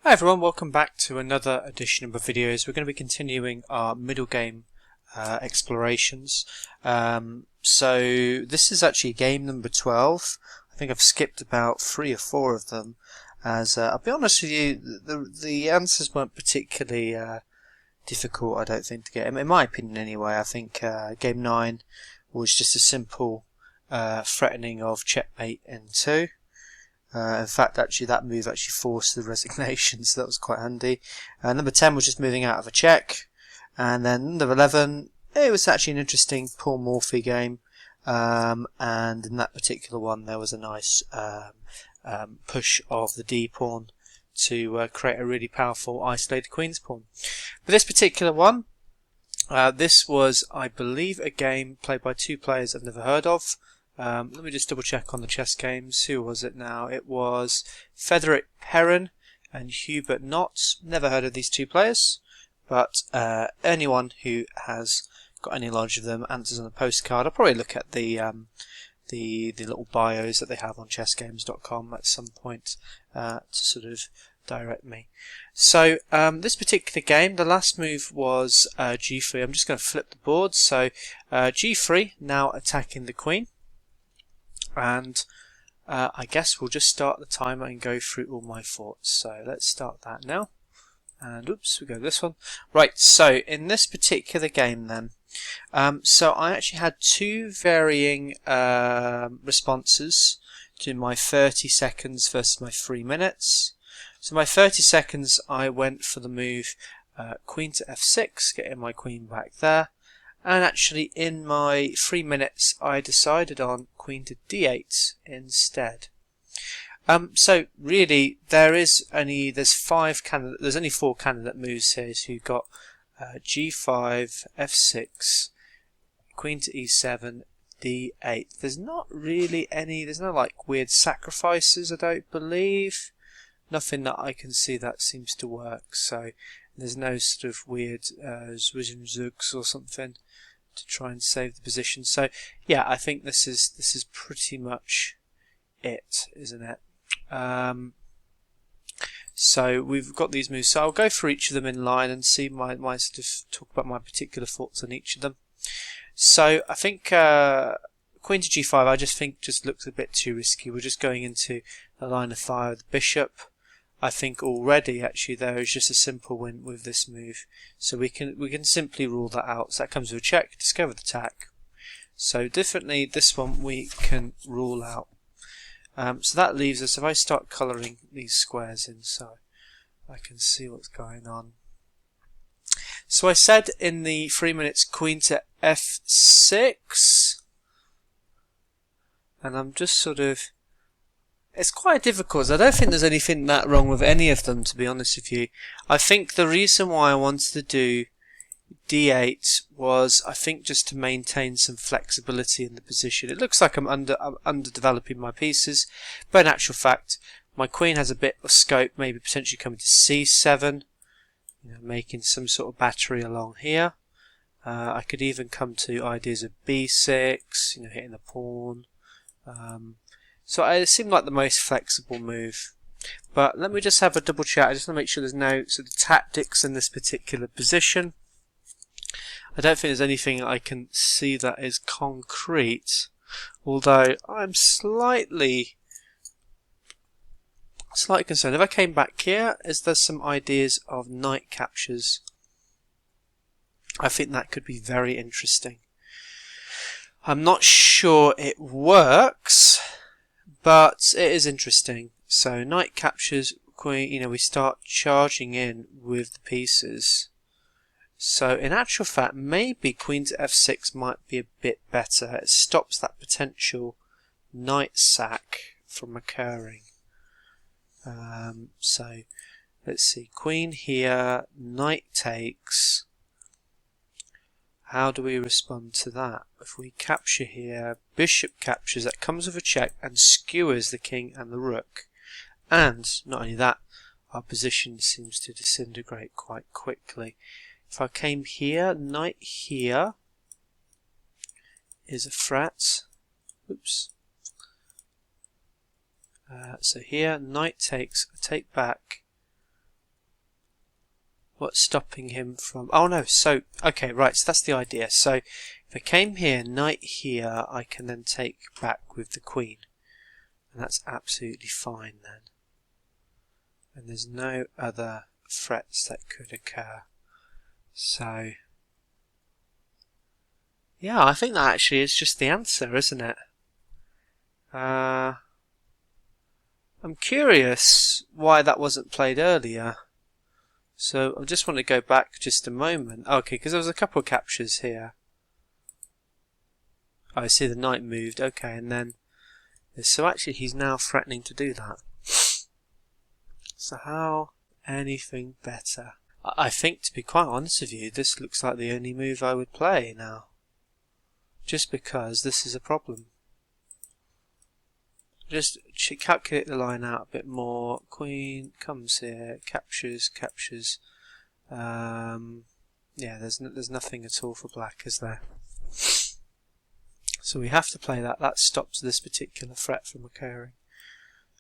Hi everyone, welcome back to another edition of my videos. We're going to be continuing our middle game explorations. So this is actually game number 12. I think I've skipped about 3 or 4 of them, as I'll be honest with you, the answers weren't particularly difficult, I don't think, to get. In my opinion anyway. I think game 9 was just a simple threatening of checkmate in 2. In fact, actually, that move actually forced the resignation, so that was quite handy. Number 10 was just moving out of a check. And then number 11, it was actually an interesting Paul Morphy game. And in that particular one, there was a nice push of the D pawn to create a really powerful isolated Queen's pawn. But this particular one, this was, I believe, a game played by 2 players I've never heard of. Let me just double check on the chess games. Who was it now? It was Frederick Perrin and Hubert Knott. Never heard of these 2 players, but anyone who has got any knowledge of them, answers on a postcard. I'll probably look at the little bios that they have on chessgames.com at some point to sort of direct me. So this particular game, the last move was g3. I'm just going to flip the board. So g3, now attacking the queen. And I guess we'll just start the timer and go through all my thoughts. So let's start that now. And oops, we go to this one. Right, so in this particular game then, so I actually had 2 varying responses to my 30 seconds versus my 3 minutes. So my 30 seconds, I went for the move queen to f6, getting my queen back there. And actually in my 3 minutes I decided on queen to d8 instead. So really there's only 4 candidate moves here. So you've got g5, f6, queen to e7, d8. There's not really there's no like weird sacrifices, I don't believe. Nothing that I can see that seems to work. So there's no sort of weird Zwischenzugs or something to try and save the position. So yeah, I think this is pretty much it, isn't it? So we've got these moves. So I'll go through each of them in line and see my sort of talk about my particular thoughts on each of them. So I think queen to g5, I just think just looks a bit too risky. We're just going into the line of fire with the bishop. I think already actually there is just a simple win with this move, so we can simply rule that out. So that comes with a check, discover the attack. So differently, this one we can rule out. So that leaves us, if I start colouring these squares in so I can see what's going on. So I said in the 3 minutes queen to f6, and I'm just sort of, it's quite difficult. I don't think there's anything that wrong with any of them, to be honest with you. I think the reason why I wanted to do d8 was, I think, just to maintain some flexibility in the position. It looks like I'm underdeveloping my pieces, but in actual fact, my queen has a bit of scope, maybe potentially coming to c7, making some sort of battery along here. I could even come to ideas of b6, hitting the pawn. So it seemed like the most flexible move. But let me just have a double check. I just want to make sure there's no sort of tactics in this particular position. I don't think there's anything I can see that is concrete, although I'm slightly concerned. If I came back here, is there some ideas of knight captures? I think that could be very interesting. I'm not sure it works, but it is interesting. So knight captures queen, we start charging in with the pieces. So in actual fact, maybe queen to f6 might be a bit better. It stops that potential knight sack from occurring. So let's see, queen here, knight takes. How do we respond to that? If we capture here, bishop captures, that comes with a check and skewers the king and the rook. And not only that, our position seems to disintegrate quite quickly. If I came here, knight here is a threat. Oops. So here, knight takes, I take back, What's stopping him from... Oh no, so... Okay, right, so that's the idea. So, if I came here, knight here, I can then take back with the queen. And that's absolutely fine then. And there's no other threats that could occur. So... Yeah, I think that actually is just the answer, isn't it? I'm curious why that wasn't played earlier. So I just want to go back just a moment. Okay, because there was a couple of captures here. Oh, I see the knight moved. Okay, and then... So actually he's now threatening to do that. So how anything better? I think, to be quite honest with you, this looks like the only move I would play now. Just because this is a problem. Just calculate the line out a bit more. Queen comes here, captures. Yeah, there's nothing at all for black, is there? So we have to play that. That stops this particular threat from occurring,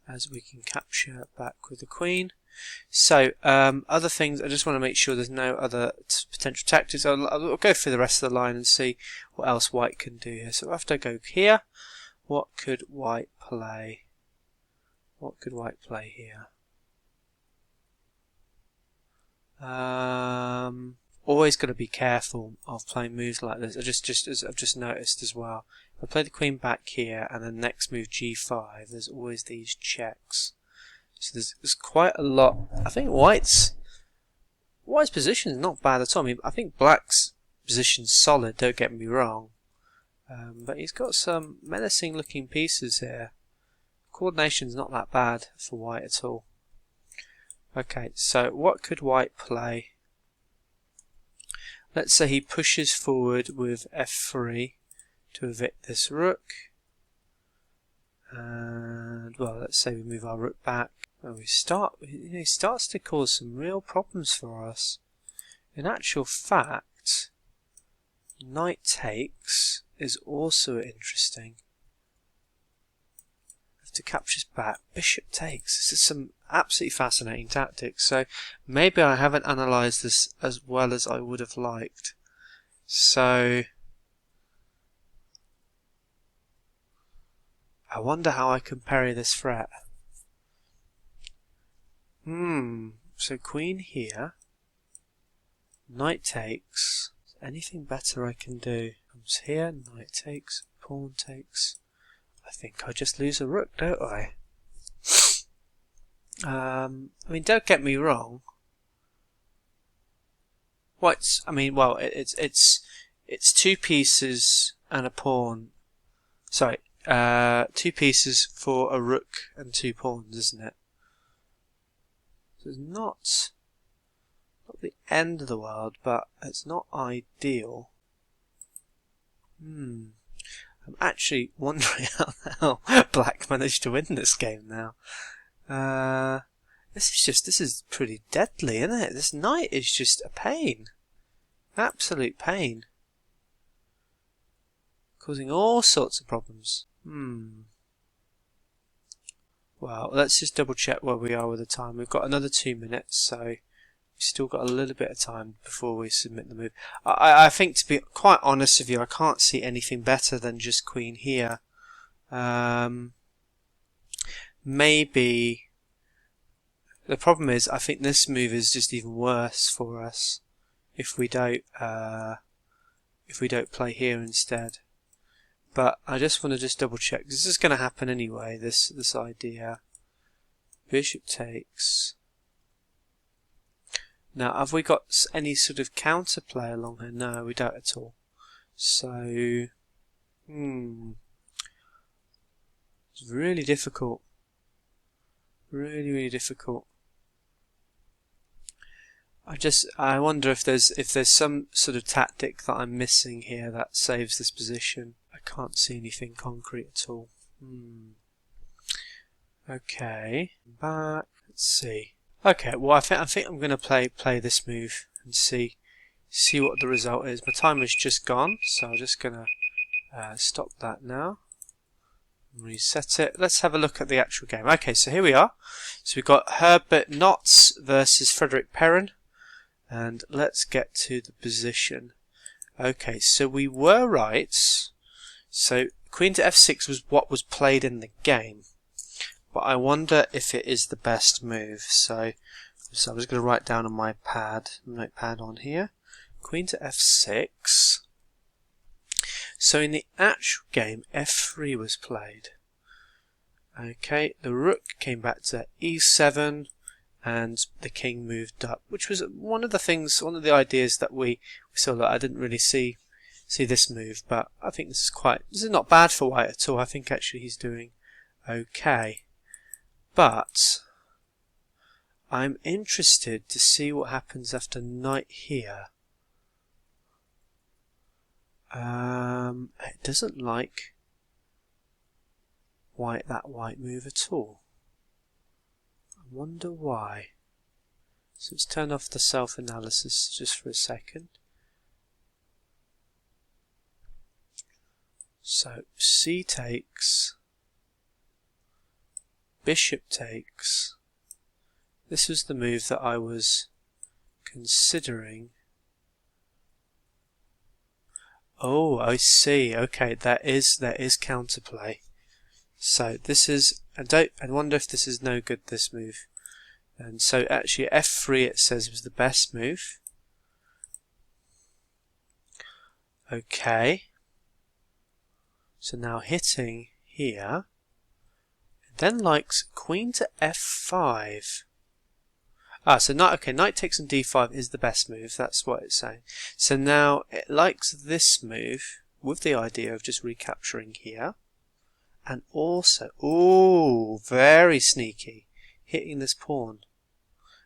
as we can capture back with the queen. So other things, I just want to make sure there's no other potential tactics. I'll go through the rest of the line and see what else white can do here. So after I go here, what could white play? What could white play here? Always got to be careful of playing moves like this. I've just noticed as well. If I play the queen back here and then next move g5, there's always these checks. So there's quite a lot. I think white's position is not bad at all. I mean, I think black's position's solid. Don't get me wrong. But he's got some menacing looking pieces here. Coordination's not that bad for white at all. Okay, so what could white play? Let's say he pushes forward with f3 to evict this rook. And, well, let's say we move our rook back. And he starts to cause some real problems for us. In actual fact, knight takes is also interesting. To captures back, bishop takes. This is some absolutely fascinating tactics. So maybe I haven't analysed this as well as I would have liked. So I wonder how I can parry this threat. So queen here, knight takes. Is there anything better I can do? Comes here, knight takes, pawn takes. I think I just lose a rook, don't I? I mean, don't get me wrong. It's two pieces and a pawn. Sorry, 2 pieces for a rook and 2 pawns, isn't it? So it's not the end of the world, but it's not ideal. I'm actually wondering how black managed to win this game now. This is pretty deadly, isn't it? This knight is just a pain. Absolute pain. Causing all sorts of problems. Well, let's just double check where we are with the time. We've got another 2 minutes, so we've still got a little bit of time before we submit the move. I think, to be quite honest with you, I can't see anything better than just queen here. Maybe the problem is I think this move is just even worse for us if we don't play here instead. But I just want to just double check. This is going to happen anyway. This idea. Bishop takes. Now, have we got any sort of counterplay along here? No, we don't at all. So, it's really difficult. Really, really difficult. I wonder if there's some sort of tactic that I'm missing here that saves this position. I can't see anything concrete at all. Okay, back. Let's see. Okay, well I think I'm going to play this move and see what the result is. My timer's just gone, so I'm just going to stop that now. Reset it. Let's have a look at the actual game. Okay, so here we are. So we've got Herbert Notz versus Frederick Perrin. and let's get to the position. Okay, so we were right. So queen to f6 was what was played in the game, but I wonder if it is the best move. So I was going to write down on my notepad on here, queen to f6. So in the actual game, f3 was played. Okay, the rook came back to e7, and the king moved up, which was one of the ideas that we saw. That I didn't really see this move, but I think this is not bad for white at all. I think actually he's doing okay, but I'm interested to see what happens after knight here. It doesn't like that white move at all. I wonder why. So let's turn off the self-analysis just for a second. So c takes, bishop takes. This was the move that I was considering. Oh, I see. Okay, there is counterplay. So this is, I wonder if this is no good, this move. And so actually f3 it says was the best move. Okay. So now hitting here. It then likes queen to f5. So knight takes on d5 is the best move, that's what it's saying. So now it likes this move with the idea of just recapturing here. And also, ooh, very sneaky, hitting this pawn.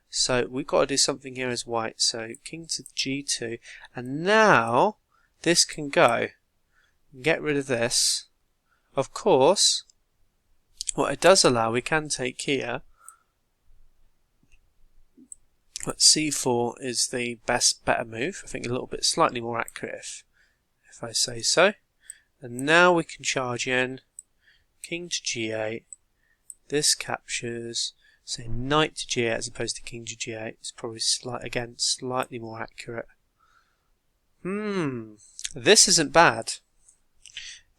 So we've got to do something here as white. So king to g2, and now this can go. Get rid of this. Of course, what it does allow, we can take here. But c4 is the better move. I think a little bit slightly more accurate if I say so. And now we can charge in. King to g8. This captures. So knight to g8 as opposed to king to g8. It's probably slightly more accurate. This isn't bad.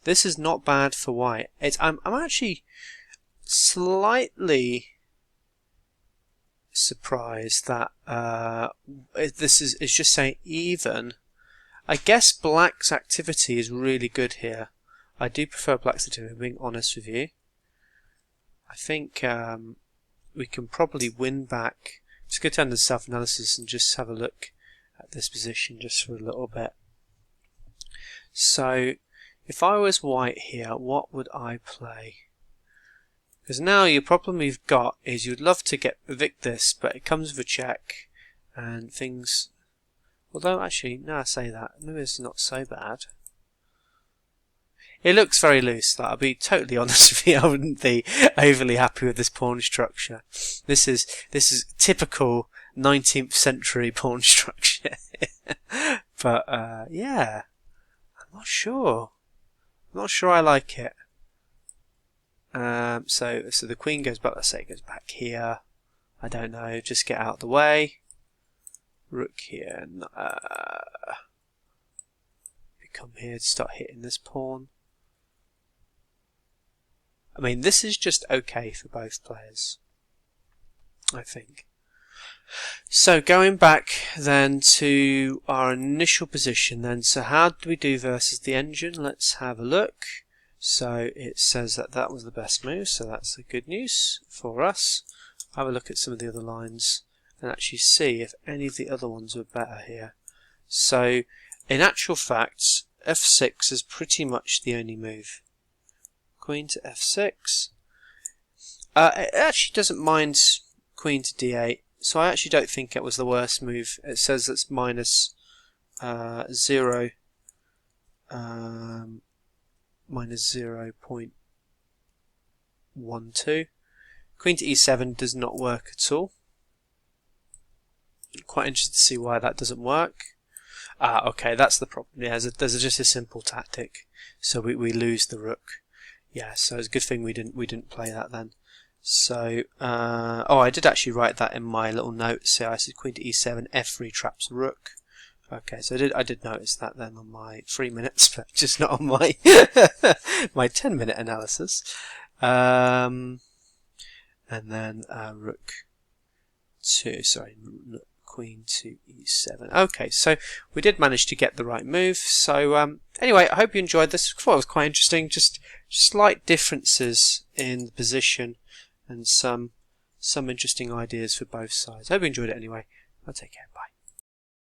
This is not bad for white. I'm actually slightly surprised that this is just saying even. I guess black's activity is really good here. I do prefer black's activity, being honest with you. I think we can probably win back. Let's go down to self-analysis and just have a look at this position just for a little bit. So if I was white here, what would I play? Because now your problem you've got is you'd love to evict this, but it comes with a check and things. Although actually, now I say that, maybe it's not so bad. It looks very loose. I'll be totally honest with you. I wouldn't be overly happy with this pawn structure. This is typical 19th century pawn structure. But yeah, I'm not sure. I'm not sure I like it. So the queen goes back. Let's say it goes back here. I don't know. Just get out of the way. Rook here. We come here to start hitting this pawn. I mean, this is just okay for both players, I think. So going back then to our initial position then, so how did we do versus the engine? Let's have a look. So it says that was the best move, so that's the good news for us. Have a look at some of the other lines and actually see if any of the other ones were better here. So in actual fact, f6 is pretty much the only move. Queen to f6. It actually doesn't mind queen to d8, so I actually don't think it was the worst move. It says it's minus 0. Minus 0.12. Queen to e7 does not work at all. Quite interested to see why that doesn't work. Okay, that's the problem. Yeah, there's just a simple tactic, so we lose the rook. Yeah, so it's a good thing we didn't play that then. So, oh, I did actually write that in my little notes. So I said queen to e7, f3 traps rook. Okay, so I did notice that then on my 3 minutes, but just not on my my 10-minute analysis. And then rook to, sorry, queen to e7. Okay, so we did manage to get the right move. So anyway, I hope you enjoyed this. I thought it was quite interesting. Just slight differences in the position and some interesting ideas for both sides. I hope you enjoyed it anyway. I'll take care.